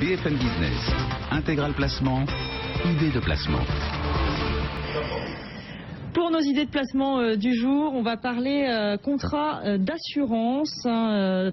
BFM Business, Intégral Placement, idée de placement. Pour nos idées de placement du jour, on va parler contrat d'assurance,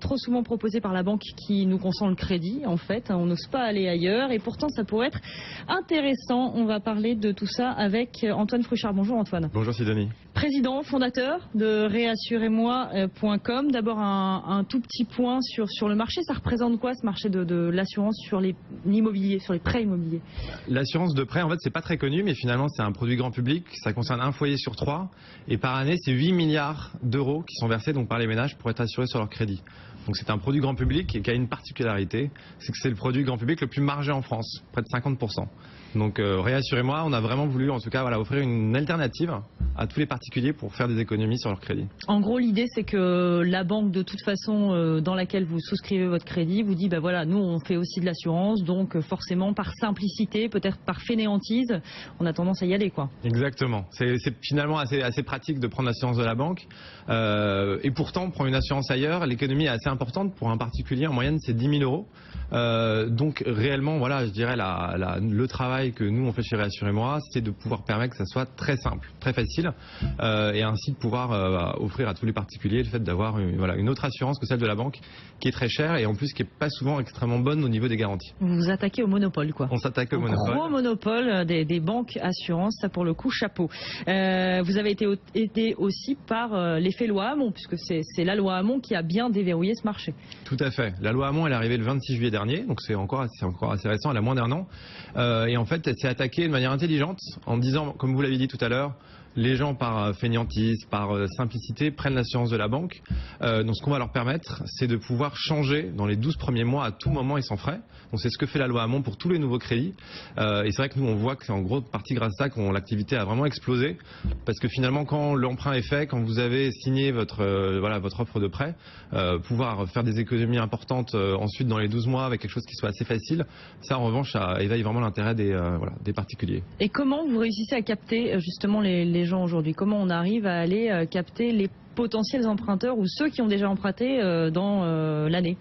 trop souvent proposé par la banque qui nous consent le crédit. En fait, on n'ose pas aller ailleurs et pourtant ça pourrait être intéressant. On va parler de tout ça avec Antoine Fruchard. Bonjour Antoine. Bonjour Sidonie. Président, fondateur de réassurez-moi.com. D'abord un tout petit point sur le marché. Ça représente quoi ce marché de l'assurance sur l'immobilier, sur les prêts immobiliers? L'assurance de prêt, en fait, c'est pas très connu, mais finalement, c'est un produit grand public. Ça concerne un foyer sur 3. Et par année, c'est 8 milliards d'euros qui sont versés donc, par les ménages pour être assurés sur leur crédit. Donc c'est un produit grand public et qui a une particularité, c'est que c'est le produit grand public le plus margé en France, près de 50%. Donc réassurez-moi, on a vraiment voulu en tout cas offrir une alternative à tous les particuliers pour faire des économies sur leur crédit. En gros, l'idée c'est que la banque de toute façon dans laquelle vous souscrivez votre crédit vous dit voilà, nous on fait aussi de l'assurance, donc forcément par simplicité, peut-être par fainéantise, on a tendance à y aller quoi. Exactement, c'est finalement assez pratique de prendre l'assurance de la banque et pourtant prendre une assurance ailleurs, l'économie est assez importante pour un particulier, en moyenne c'est 10 000 euros. Donc réellement, voilà, je dirais le travail que nous on fait chez Réassurez-moi, c'est de pouvoir permettre que ça soit très simple, très facile et ainsi de pouvoir offrir à tous les particuliers le fait d'avoir une autre assurance que celle de la banque qui est très chère et en plus qui n'est pas souvent extrêmement bonne au niveau des garanties. Vous vous attaquez au monopole quoi. On s'attaque au monopole. Gros monopole des banques assurances, ça pour le coup chapeau. Vous avez été aidé aussi par l'effet loi Hamon, puisque c'est la loi Hamon qui a bien déverrouillé ce marché. Tout à fait. La loi Hamon elle est arrivée le 26 juillet dernier, donc c'est encore assez récent, elle a moins d'1 an. Et en fait, elle s'est attaquée de manière intelligente en disant, comme vous l'avez dit tout à l'heure, les gens par fainéantise, par simplicité prennent l'assurance de la banque. Donc ce qu'on va leur permettre, c'est de pouvoir changer dans les 12 premiers mois à tout moment et sans frais. Donc c'est ce que fait la loi Hamon pour tous les nouveaux crédits. Et c'est vrai que nous on voit que c'est en gros partie grâce à ça que l'activité a vraiment explosé. Parce que finalement quand l'emprunt est fait, quand vous avez signé votre offre de prêt, pouvoir faire des économies importantes ensuite dans les 12 mois avec quelque chose qui soit assez facile, ça en revanche ça éveille vraiment l'intérêt des particuliers. Et comment vous réussissez à capter justement les gens aujourd'hui? Comment on arrive à aller capter les potentiels emprunteurs ou ceux qui ont déjà emprunté dans l'année?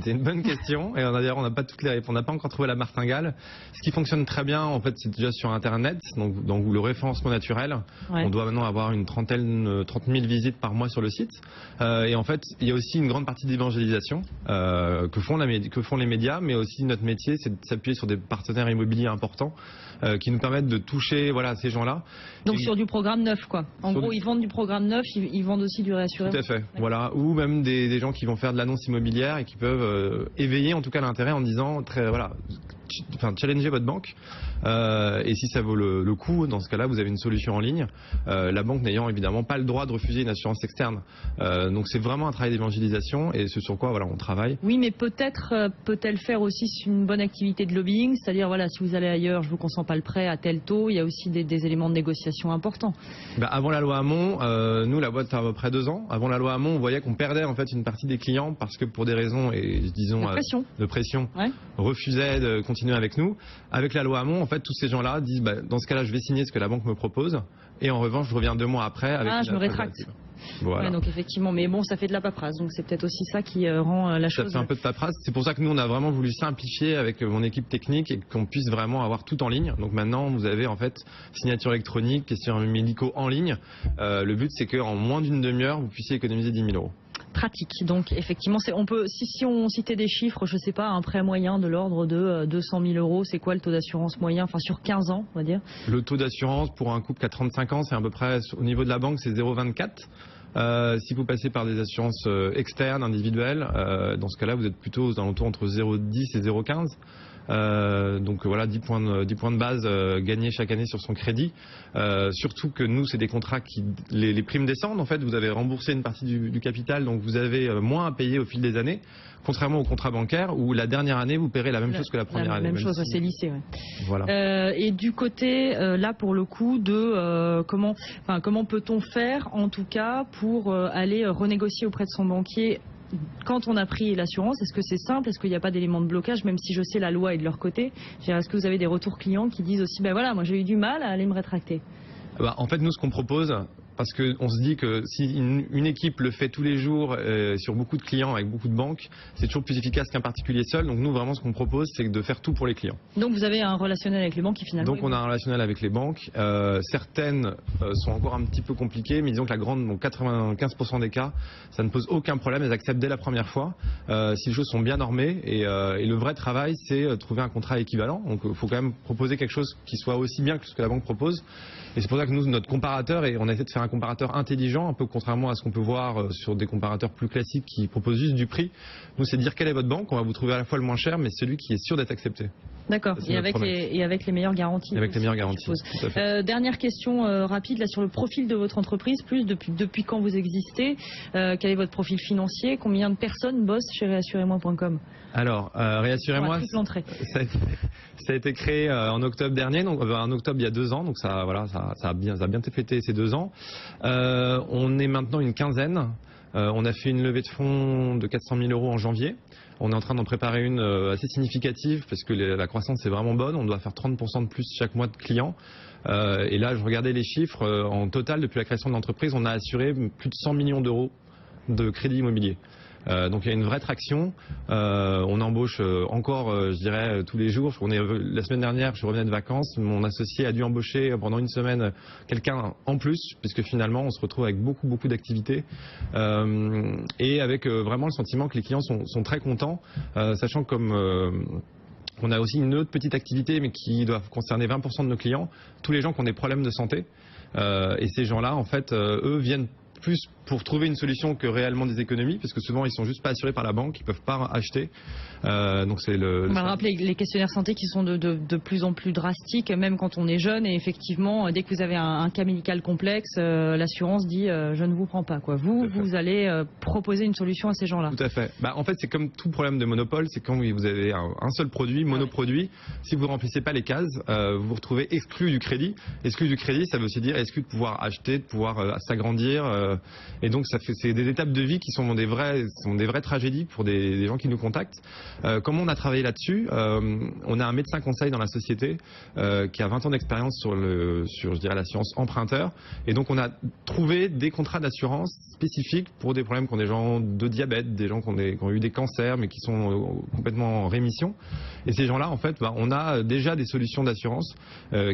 C'est une bonne question et d'ailleurs on n'a pas toutes les réponses, on n'a pas encore trouvé la martingale. Ce qui fonctionne très bien en fait c'est déjà sur internet, donc le référencement naturel. Ouais. On doit maintenant avoir une 30 000 visites par mois sur le site et en fait il y a aussi une grande partie d'évangélisation que font les médias, mais aussi notre métier c'est de s'appuyer sur des partenaires immobiliers importants qui nous permettent de toucher ces gens-là. Donc sur du programme neuf quoi. En gros ils vendent du programme neuf, ils vendent aussi du réassuré. Tout à fait. Voilà, ou même des gens qui vont faire de l'annonce immobilière et qui peuvent éveiller en tout cas l'intérêt en disant challenger votre banque et si ça vaut le coup, dans ce cas-là vous avez une solution en ligne, la banque n'ayant évidemment pas le droit de refuser une assurance externe, donc c'est vraiment un travail d'évangélisation et ce sur quoi on travaille. Oui, mais peut-être peut-elle faire aussi une bonne activité de lobbying, c'est-à-dire si vous allez ailleurs je vous consens pas le prêt à tel taux, il y a aussi des éléments de négociation importants. Avant la loi Hamon, nous la boîte a à peu près 2 ans, avant la loi Hamon on voyait qu'on perdait en fait une partie des clients parce que pour des raisons de pression ouais. refusaient de continuer avec nous. Avec la loi Hamon, en fait, tous ces gens-là disent dans ce cas-là, je vais signer ce que la banque me propose et en revanche, je reviens 2 mois après avec je me rétracte. Voilà. Ouais, donc effectivement, mais bon, ça fait de la paperasse, donc c'est peut-être aussi ça qui rend la chose. Ça fait un peu de paperasse. C'est pour ça que nous, on a vraiment voulu simplifier avec mon équipe technique et qu'on puisse vraiment avoir tout en ligne. Donc maintenant, vous avez en fait signature électronique, questionnaires médicaux en ligne. Le but, c'est qu'en moins d'une demi-heure, vous puissiez économiser 10 000 euros. Pratique. Donc effectivement, on peut, si on citait des chiffres, je sais pas, un prêt moyen de l'ordre de 200 000 euros, c'est quoi le taux d'assurance moyen, sur 15 ans, on va dire? Le taux d'assurance pour un couple qui a 35 ans, c'est à peu près, au niveau de la banque, c'est 0,24. Si vous passez par des assurances externes, individuelles, dans ce cas-là, vous êtes plutôt aux alentours entre 0,10 et 0,15. Donc voilà, 10 points de base gagnés chaque année sur son crédit. Surtout que nous, c'est des contrats qui les primes descendent. En fait, vous avez remboursé une partie du capital, donc vous avez moins à payer au fil des années. Contrairement au contrat bancaire où la dernière année, vous paierez la même chose que la première année. La même chose, c'est lissé. Ouais. Voilà. Et du côté, là pour le coup, comment peut-on faire en tout cas pour aller renégocier auprès de son banquier quand on a pris l'assurance? Est-ce que c'est simple? Est-ce qu'il n'y a pas d'élément de blocage, même si je sais la loi est de leur côté? Est-ce que vous avez des retours clients qui disent aussi, moi j'ai eu du mal à aller me rétracter? En fait, nous, ce qu'on propose, parce qu'on se dit que si une équipe le fait tous les jours sur beaucoup de clients avec beaucoup de banques, c'est toujours plus efficace qu'un particulier seul. Donc nous, vraiment, ce qu'on propose, c'est de faire tout pour les clients. Donc vous avez un relationnel avec les banques qui finalement... Donc on a un relationnel avec les banques. Certaines sont encore un petit peu compliquées, mais disons que la grande, donc 95% des cas, ça ne pose aucun problème. Elles acceptent dès la première fois si les choses sont bien normées. Et le vrai travail, c'est trouver un contrat équivalent. Donc il faut quand même proposer quelque chose qui soit aussi bien que ce que la banque propose. Et c'est pour ça que nous, notre comparateur, et on essaie de faire un comparateur intelligent, un peu contrairement à ce qu'on peut voir sur des comparateurs plus classiques qui proposent juste du prix. Nous, c'est de dire quelle est votre banque. On va vous trouver à la fois le moins cher, mais celui qui est sûr d'être accepté. D'accord, et avec les meilleures garanties. Avec les meilleures garanties. Tout à fait. Dernière question rapide là, sur le profil de votre entreprise, depuis quand vous existez, quel est votre profil financier, combien de personnes bossent chez réassurez-moi.com? Alors, Réassurez-moi, ça a été créé en octobre dernier, donc en octobre il y a 2 ans, donc ça a bien fêté ces 2 ans. On est maintenant une quinzaine. On a fait une levée de fonds de 400 000 € en janvier. On est en train d'en préparer une assez significative parce que la croissance est vraiment bonne. On doit faire 30% de plus chaque mois de clients. Et là, je regardais les chiffres. En total, depuis la création de l'entreprise, on a assuré plus de 100 millions d'euros de crédit immobilier. Donc il y a une vraie traction. On embauche encore, je dirais, tous les jours. La semaine dernière, je revenais de vacances. Mon associé a dû embaucher pendant une semaine quelqu'un en plus, puisque finalement, on se retrouve avec beaucoup d'activités et avec vraiment le sentiment que les clients sont très contents, sachant comme on a aussi une autre petite activité, mais qui doit concerner 20% de nos clients, tous les gens qui ont des problèmes de santé. Et ces gens-là, en fait, eux viennent plus pour trouver une solution que réellement des économies, parce que souvent ils sont juste pas assurés par la banque, ils peuvent pas acheter. Donc c'est on va rappeler les questionnaires santé qui sont de plus en plus drastiques, même quand on est jeune, et effectivement dès que vous avez un cas médical complexe, l'assurance dit je ne vous prends pas, quoi. Vous allez proposer une solution à ces gens-là. Tout à fait. En fait c'est comme tout problème de monopole, c'est quand vous avez un seul produit, monoproduit, si vous ne remplissez pas les cases, vous vous retrouvez exclu du crédit. Exclu du crédit, ça veut aussi dire exclu de pouvoir acheter, de pouvoir s'agrandir. Et donc c'est des étapes de vie qui sont des vraies tragédies pour des gens qui nous contactent. Comment on a travaillé là-dessus? On a un médecin conseil dans la société qui a 20 ans d'expérience sur je dirais l'assurance emprunteur. Et donc on a trouvé des contrats d'assurance spécifiques pour des problèmes qu'ont des gens de diabète, des gens qui ont eu des cancers mais qui sont complètement en rémission. Et ces gens-là, en fait, on a déjà des solutions d'assurance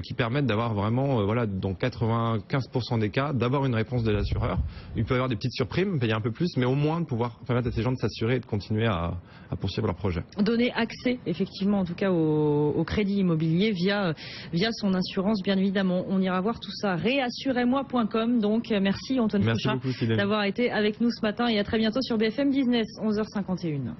qui permettent d'avoir vraiment, dans 95% des cas, d'avoir une réponse de l'assureur. Il peut y avoir des petites surprimes, payer un peu plus, mais au moins de pouvoir permettre à ces gens de s'assurer et de continuer à poursuivre leur projet. Donner accès, effectivement, en tout cas, au crédit immobilier via son assurance, bien évidemment. On ira voir tout ça. Réassurez-moi.com. Donc, merci Antoine Fouchard d'avoir été avec nous ce matin et à très bientôt sur BFM Business, 11h51.